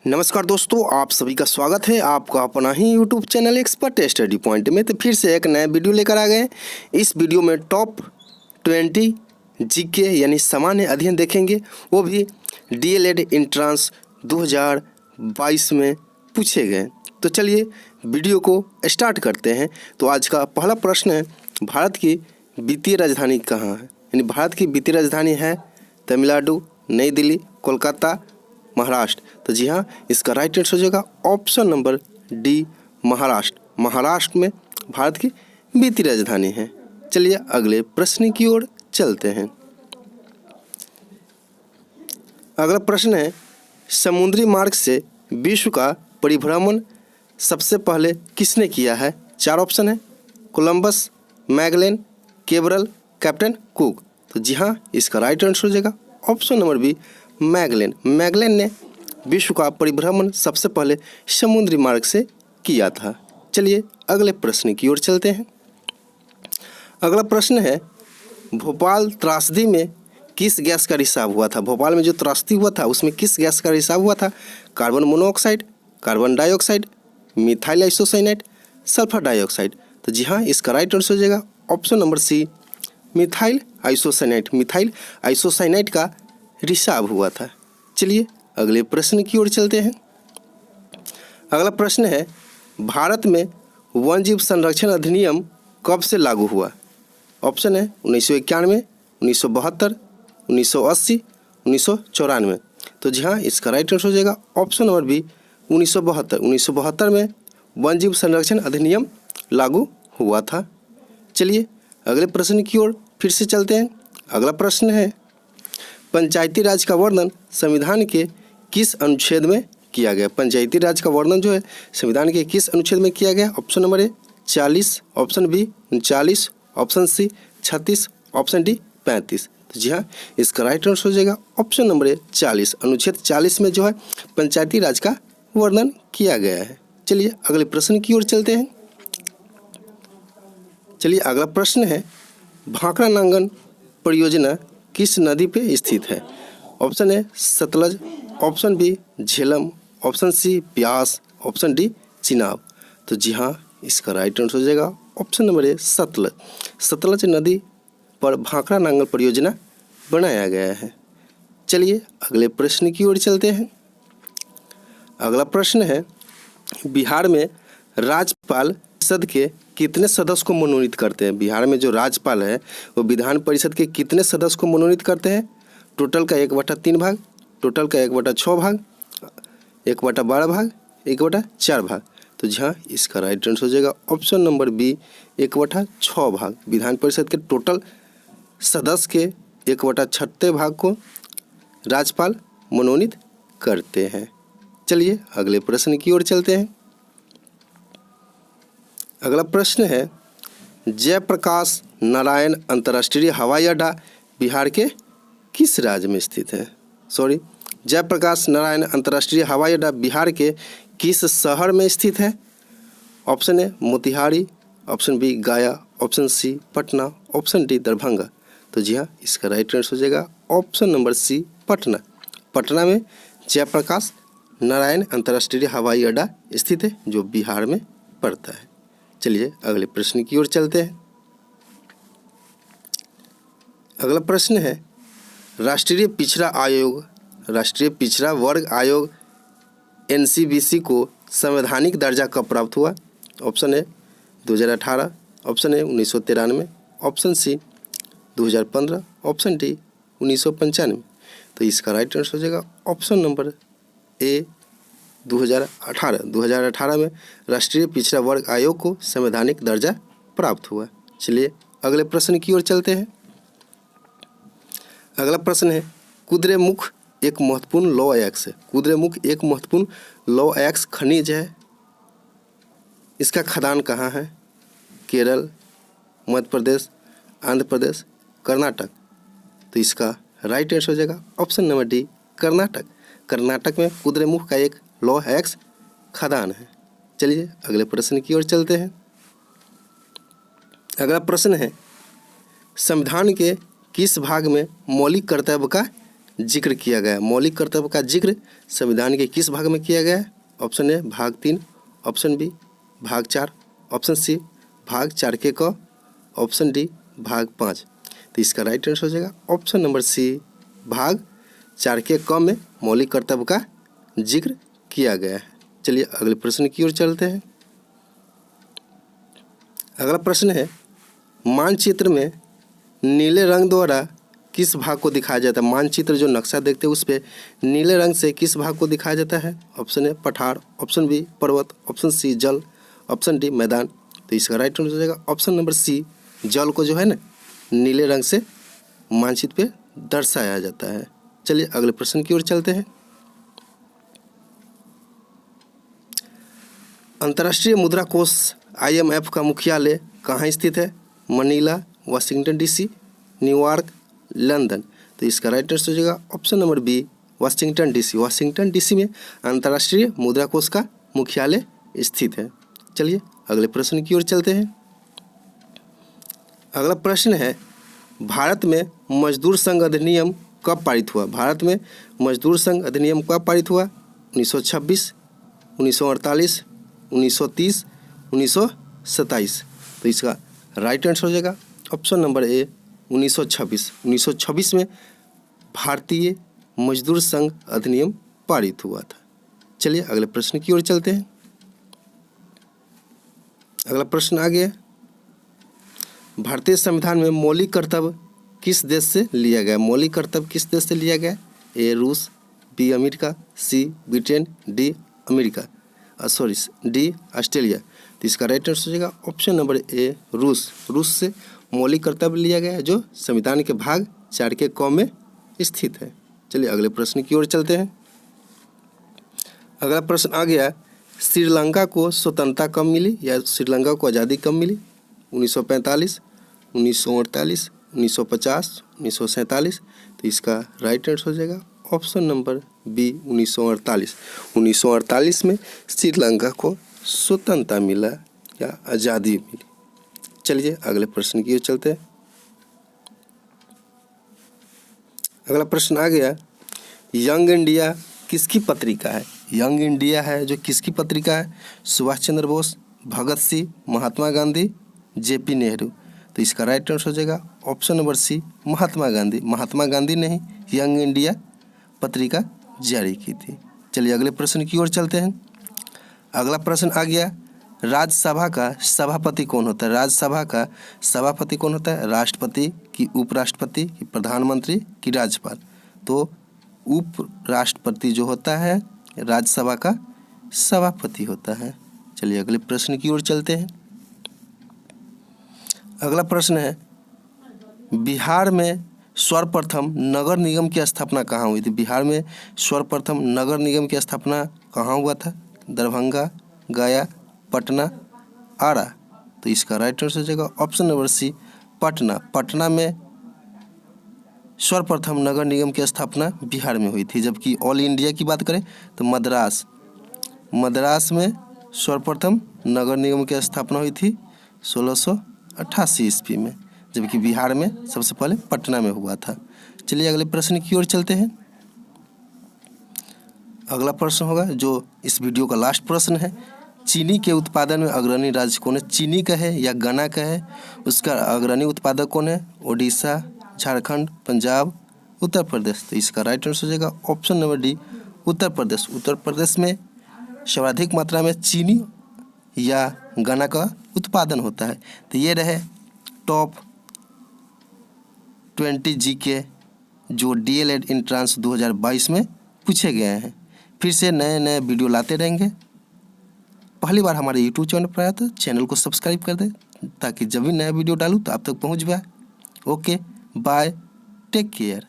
नमस्कार दोस्तों, आप सभी का स्वागत है आपका अपना ही YouTube channel expert study point में। तो फिर से एक नया वीडियो लेकर आ गए। इस वीडियो में टॉप 20 जीके यानी सामान्य अध्ययन देखेंगे, वो भी डीएलएड एंट्रेंस 2022 में पूछे गए। तो चलिए वीडियो को स्टार्ट करते हैं। तो आज का पहला प्रश्न है, भारत की वित्तीय राजधानी कहाँ है? यानी भारत की वित्तीय राजधानी है तमिलनाडु, नई दिल्ली, कोलकाता, महाराष्ट्र। तो जी हाँ, इसका राइट आंसर हो जाएगा option number D, Maharashtra. Maharashtra में भारत की वित्तीय राजधानी है। चलिए अगले प्रश्न की ओर चलते हैं। अगला प्रश्न है, समुद्री मार्ग से विश्व का परिभ्रमण सबसे पहले किसने किया है? चार ऑप्शन है, Columbus, Magellan, Cabral, captain Cook. तो जी हाँ, इसका राइट आंसर हो जाएगा option number B, Magellan. Magellan ने विश्व का परिभ्रमण सबसे पहले समुद्री मार्ग से किया था। चलिए अगले प्रश्न की ओर चलते हैं। अगला प्रश्न है, भोपाल त्रासदी में किस गैस का रिसाव हुआ था? भोपाल में जो त्रासदी हुआ था उसमें किस गैस का रिसाव हुआ था? Carbon monoxide, carbon dioxide, methyl isocyanate, sulphur dioxide. तो जी हाँ, इसका राइट आंसर हो जाएगा option number C, methyl isocyanate. Methyl isocyanate का रिसाव हुआ था। चलिए अगले प्रश्न की ओर चलते हैं। अगला प्रश्न है, भारत में वन्यजीव संरक्षण अधिनियम कब से लागू हुआ? ऑप्शन है 1991, 1972, 1980, 1994। तो जी हाँ, इसका राइट आंसर हो जाएगा ऑप्शन नंबर बी, 1972। 1972 में वन्यजीव संरक्षण अधिनियम लागू हुआ था। चलिए अगले प्रश्न की ओर फिर से चलते हैं। अगला प्रश्न है, पंचायती राज का वर्णन संविधान के किस अनुच्छेद में किया गया? पंचायती राज का वर्णन जो है संविधान के किस अनुच्छेद में किया गया? Option number A 40, option B 39, option C 36, option D 35। तो जी हाँ, इसका राइट आंसर हो जाएगा ऑप्शन नंबर ए 40। अनुच्छेद 40 में जो है पंचायती राज का वर्णन किया गया है। चलिए अगले प्रश्न की ओर चलते हैं। चलिए अगला प्रश्न है, भाखड़ा नांगल परियोजना किस नदी पे स्थित है? ऑप्शन है Sutlej, option B Jhelum, option C Beas, option D Chenab. तो जी हाँ, इसका राइट आंसर हो जाएगा option number A Sutlej. Sutlej नदी पर भाखड़ा नांगल परियोजना बनाया गया है। चलिए अगले प्रश्न की ओर चलते हैं। अगला प्रश्न है, बिहार में राज्यपाल परिषद के कितने सदस्य को मनोनीत करते हैं? बिहार में जो राज्यपाल है वो विधान परिषद के कितने सदस्य को मनोनीत करते हैं? टोटल का 1/3 भाग, टोटल का 1/6 भाग, 1/12 भाग, 1/4 भाग। तो जी हाँ, इसका राइट आंसर हो जाएगा ऑप्शन नंबर बी, 1/6 भाग। विधान परिषद के टोटल सदस्य के 1/6 भाग को राज्यपाल मनोनीत करते हैं। चलिए अगले प्रश्न की ओर चलते हैं। अगला प्रश्न है, जयप्रकाश नारायण अंतर्राष्ट्रीय हवाई अड्डा बिहार के किस राज्य में स्थित है? जयप्रकाश नारायण अंतर्राष्ट्रीय हवाई अड्डा बिहार के किस शहर में स्थित है? ऑप्शन है Motihari, option B Gaya, option C Patna, option D Darbhanga. तो जी हाँ, इसका राइट आंसर हो जाएगा option number C, Patna. Patna में जयप्रकाश नारायण अंतर्राष्ट्रीय हवाई अड्डा स्थित है जो बिहार में पड़ता है। चलिए अगले प्रश्न की ओर चलते हैं। अगला प्रश्न है, राष्ट्रीय पिछड़ा वर्ग आयोग NCBC को संवैधानिक दर्जा कब प्राप्त हुआ? ऑप्शन है 2018, ऑप्शन है 1993, ऑप्शन सी 2015, ऑप्शन डी 1995। तो इसका राइट आंसर हो जाएगा ऑप्शन नंबर ए 2018। 2018 में राष्ट्रीय पिछड़ा वर्ग आयोग को संवैधानिक दर्जा प्राप्त हुआ। चलिए अगले प्रश्न की ओर चलते हैं। अगला प्रश्न है, कुद्रेमुख एक महत्वपूर्ण लौह अयस्क है। कुद्रेमुख एक महत्वपूर्ण लौह अयस्क खनिज है। इसका खदान कहाँ है? केरल, मध्य प्रदेश, आंध्र प्रदेश, कर्नाटक। तो इसका राइट आंसर हो जाएगा option number D, Karnataka. Karnataka में कुद्रेमुख का एक लौह अयस्क खदान है। चलिए अगले प्रश्न की ओर चलते हैं। अगला प्रश्न है, संविधान के किस भाग में मौलिक कर्तव्य का जिक्र किया गया है? मौलिक कर्तव्य का जिक्र संविधान के किस भाग में किया गया है? ऑप्शन ए भाग 3, ऑप्शन बी भाग 4, ऑप्शन सी भाग 4 के क, ऑप्शन डी भाग 5। तो इसका राइट आंसर हो जाएगा ऑप्शन नंबर सी, भाग 4 के क में मौलिक कर्तव्य का जिक्र किया गया है। चलिए अगले प्रश्न की ओर चलते हैं। अगला प्रश्न है, मानचित्र में नीले रंग द्वारा किस भाग को दिखाया जाता है? मानचित्र जो नक्शा देखते हैं उस पर नीले रंग से किस भाग को दिखाया जाता है? ऑप्शन ए पठार, ऑप्शन बी पर्वत, ऑप्शन सी जल, ऑप्शन डी मैदान। तो इसका राइट आंसर हो जाएगा ऑप्शन नंबर सी, जल को जो है ना नीले रंग से मानचित्र पे दर्शाया जाता है। चलिए अगले प्रश्न की ओर चलते हैं। अंतर्राष्ट्रीय मुद्रा कोष IMF का मुख्यालय कहाँ स्थित है? Manila, Washington DC, New York, London. तो इसका राइट आंसर हो जाएगा option number B, Washington DC। Washington DC में अंतर्राष्ट्रीय मुद्रा कोष का मुख्यालय स्थित है। चलिए अगले प्रश्न की ओर चलते हैं। अगला प्रश्न है, भारत में मजदूर संघ अधिनियम कब पारित हुआ? भारत में मजदूर संघ अधिनियम कब पारित हुआ? 1926, 1948, 1930, 1927। तो इसका राइट आंसर हो जाएगा ऑप्शन नंबर ए, 1926। 1926 में भारतीय मजदूर संघ अधिनियम पारित हुआ था। चलिए अगले प्रश्न की ओर चलते हैं। अगला प्रश्न आ गया, भारतीय संविधान में मौलिक कर्तव्य किस देश से लिया गया? मौलिक कर्तव्य किस देश से लिया गया? ए रूस, B America, C Britain, D America, D Australia. तो इसका राइट आंसर हो जाएगा ऑप्शन नंबर ए, रूस। रूस से मौलिक कर्तव्य लिया गया है जो संविधान के भाग 4 के क में स्थित है। चलिए अगले प्रश्न की ओर चलते हैं। अगला प्रश्न आ गया, श्रीलंका को स्वतंत्रता कब मिली या श्रीलंका को आज़ादी कब मिली? 1945, 1948, 1950, 1947। तो इसका राइट आंसर हो जाएगा ऑप्शन नंबर बी, 1948। 1948 में श्रीलंका को स्वतंत्रता मिला या आज़ादी मिली। चलिए अगले प्रश्न की ओर चलते हैं। अगला प्रश्न आ गया, यंग इंडिया किसकी पत्रिका है? यंग इंडिया है जो किसकी पत्रिका है? सुभाष चंद्र बोस, भगत सिंह, महात्मा गांधी, JP नेहरू। तो इसका राइट आंसर हो जाएगा ऑप्शन नंबर सी, महात्मा गांधी। महात्मा गांधी ने ही यंग इंडिया पत्रिका जारी की थी। चलिए अगले प्रश्न की ओर चलते हैं। अगला प्रश्न आ गया, राज्यसभा का सभापति कौन होता है? राज्यसभा का सभापति कौन होता है? राष्ट्रपति की उपराष्ट्रपति की प्रधानमंत्री की राज्यपाल? तो उपराष्ट्रपति जो होता है राज्यसभा का सभापति होता है। चलिए अगले प्रश्न की ओर चलते हैं। अगला प्रश्न है, बिहार में सर्वप्रथम नगर निगम की स्थापना कहाँ हुई थी? बिहार में सर्वप्रथम नगर निगम की स्थापना कहाँ हुआ था? दरभंगा, गया, पटना, आरा। तो इसका राइट आंसर हो जाएगा option number C, Patna. Patna में सर्वप्रथम नगर निगम की स्थापना बिहार में हुई थी। जबकि ऑल इंडिया की बात करें तो मद्रास में सर्वप्रथम नगर निगम की स्थापना हुई थी 1688 ईस्वी में, जबकि बिहार में सबसे पहले पटना में हुआ था। चलिए अगले प्रश्न की ओर चलते हैं। अगला प्रश्न होगा जो इस वीडियो का लास्ट प्रश्न है, चीनी के उत्पादन में अग्रणी राज्य कौन है? चीनी का है या गन्ना का है, उसका अग्रणी उत्पादक कौन है? ओडिशा, झारखंड, पंजाब, उत्तर प्रदेश। तो इसका राइट आंसर हो जाएगा option number D, Uttar Pradesh. Uttar Pradesh में सर्वाधिक मात्रा में चीनी या गन्ना का उत्पादन होता है। तो ये रहे टॉप 20 GK जो DLED एंट्रेंस 2022 में पूछे गए हैं। फिर से नए नए वीडियो लाते रहेंगे। पहली बार हमारे YouTube चैनल पर आया तो चैनल को सब्सक्राइब कर दें ताकि जब भी नया वीडियो डालूँ तो आप तक पहुँच जाए। Okay, bye, take care.